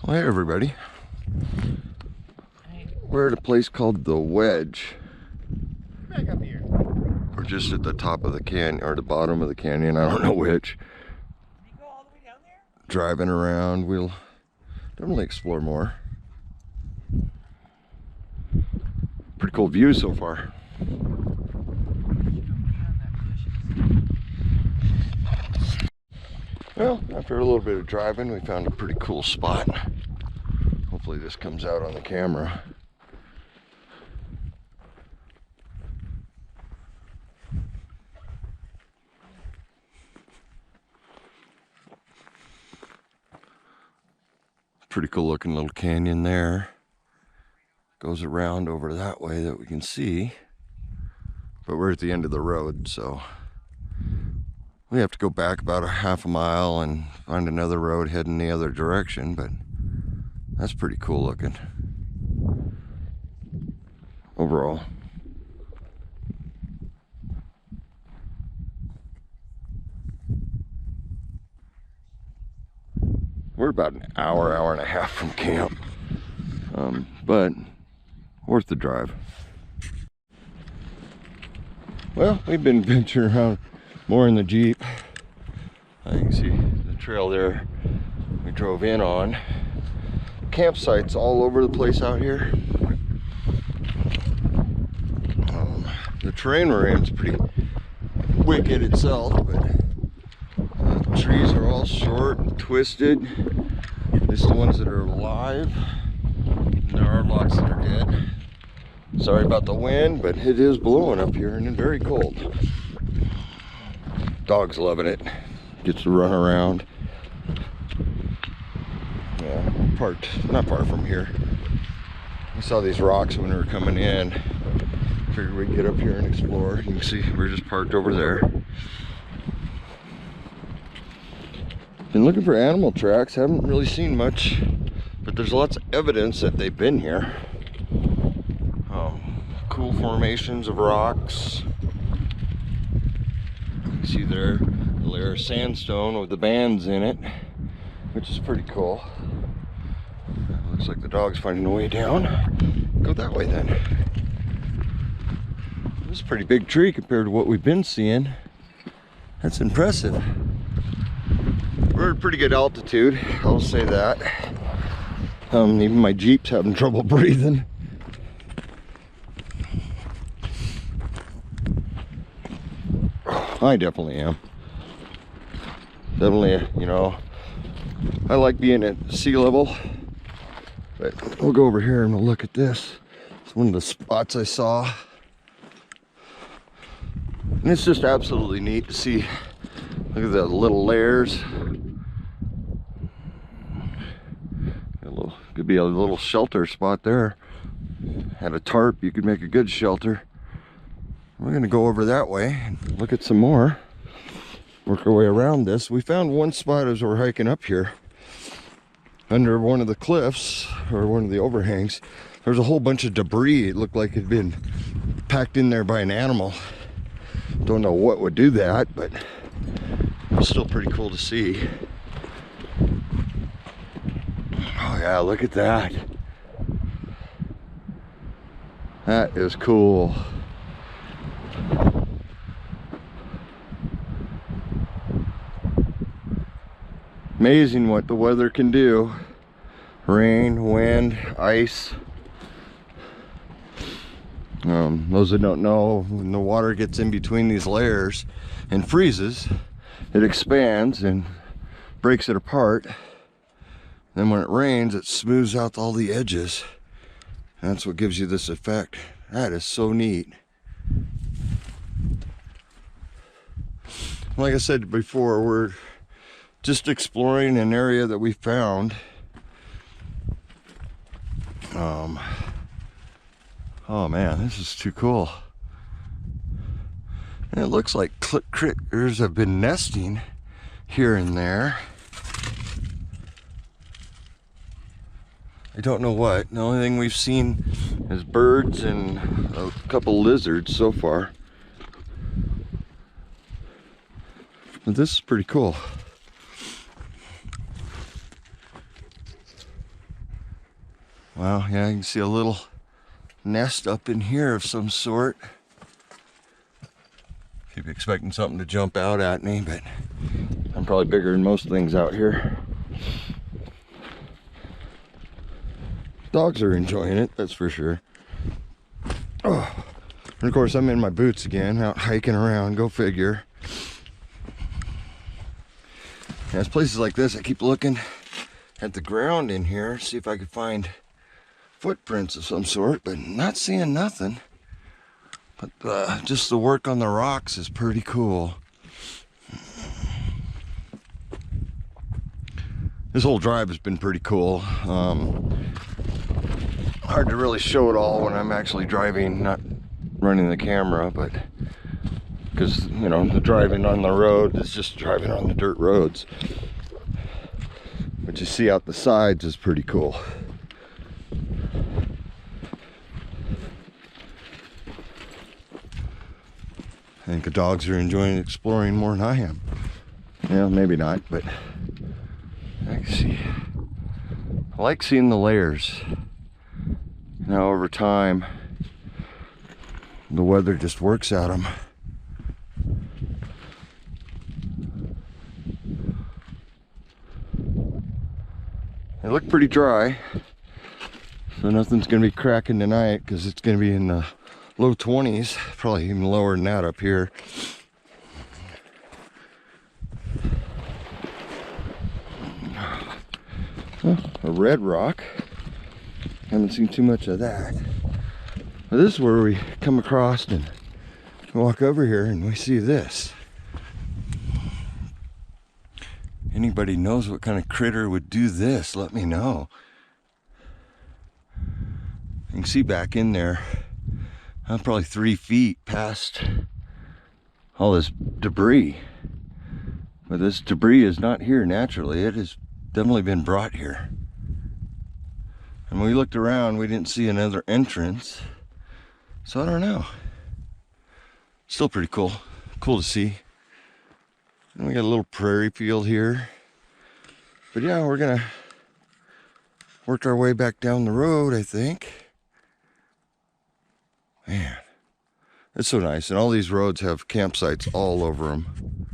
Well, hey everybody. We're at a place called the Wedge. Back up here. We're just at the top of the canyon, or the bottom of the canyon, I don't know which. Did you go all the way down there? Driving around, we'll definitely explore more. Pretty cool view so far. Well, after a little bit of driving, we found a pretty cool spot. Hopefully this comes out on the camera. Pretty cool looking little canyon there. Goes around over that way that we can see. But we're at the end of the road, so we have to go back about a half a mile and find another road heading the other direction, but that's pretty cool looking overall. We're about an hour and a half from camp, but worth the drive. Well, we've been venturing around more in the Jeep. You can see the trail there we drove in on. Campsites all over the place out here. The terrain we're in is pretty wicked itself, but the trees are all short and twisted. Just the ones that are alive. And there are lots that are dead. Sorry about the wind, but it is blowing up here and it's very cold. Dog's loving it. Gets to run around. Yeah, parked not far from here. We saw these rocks when we were coming in. Figured we'd get up here and explore. You can see we're just parked over there. Been looking for animal tracks. Haven't really seen much, but there's lots of evidence that they've been here. Cool formations of rocks. You can see there a layer of sandstone with the bands in it, which is pretty cool. Looks like the dog's finding a way down. Go that way then. This is a pretty big tree compared to what we've been seeing. That's impressive. We're at a pretty good altitude, I'll say that. Even my Jeep's having trouble breathing. I definitely am. Definitely, you know, I like being at sea level. But we'll go over here and we'll look at this. It's one of the spots I saw. And it's just absolutely neat to see. Look at the little layers. Could be a little shelter spot there. Had a tarp, you could make a good shelter. We're gonna go over that way and look at some more. Work our way around this. We found one spot as we're hiking up here. Under one of the cliffs, or one of the overhangs, there's a whole bunch of debris. It looked like it had been packed in there by an animal. Don't know what would do that, but it's still pretty cool to see. Oh yeah, look at that. That is cool. Amazing what the weather can do. Rain, wind, ice. Those that don't know, when the water gets in between these layers and freezes, it expands and breaks it apart. Then when it rains, it smooths out all the edges. And that's what gives you this effect. That is so neat. Like I said before, we're just exploring an area that we found. Oh man, this is too cool. And it looks like critters have been nesting here and there. I don't know what. The only thing we've seen is birds and a couple lizards so far. But this is pretty cool. Wow, yeah, you can see a little nest up in here of some sort. Keep expecting something to jump out at me, but I'm probably bigger than most things out here. Dogs are enjoying it, that's for sure. Oh, and of course I'm in my boots again, out hiking around, go figure. And it's places like this, I keep looking at the ground in here, see if I can find footprints of some sort, but not seeing nothing. But just the work on the rocks is pretty cool. This whole drive has been pretty cool. Hard to really show it all when I'm actually driving, not running the camera, but because, you know, the driving on the road is just driving on the dirt roads. What you see out the sides is pretty cool. I think the dogs are enjoying exploring more than I am. Yeah, maybe not, but I can see. I like seeing the layers. You know, over time, the weather just works at them. They look pretty dry, so nothing's gonna be cracking tonight because it's gonna be in the low 20s, probably even lower than that up here. Oh, a red rock. Haven't seen too much of that. But this is where we come across and walk over here and we see this. Anybody knows what kind of critter would do this, let me know. You can see back in there, I'm probably 3 feet past all this debris. But this debris is not here naturally. It has definitely been brought here. And when we looked around, we didn't see another entrance. So I don't know. Still pretty cool. Cool to see. And we got a little prairie field here. But yeah, we're gonna work our way back down the road, I think. Man, it's so nice. And all these roads have campsites all over them.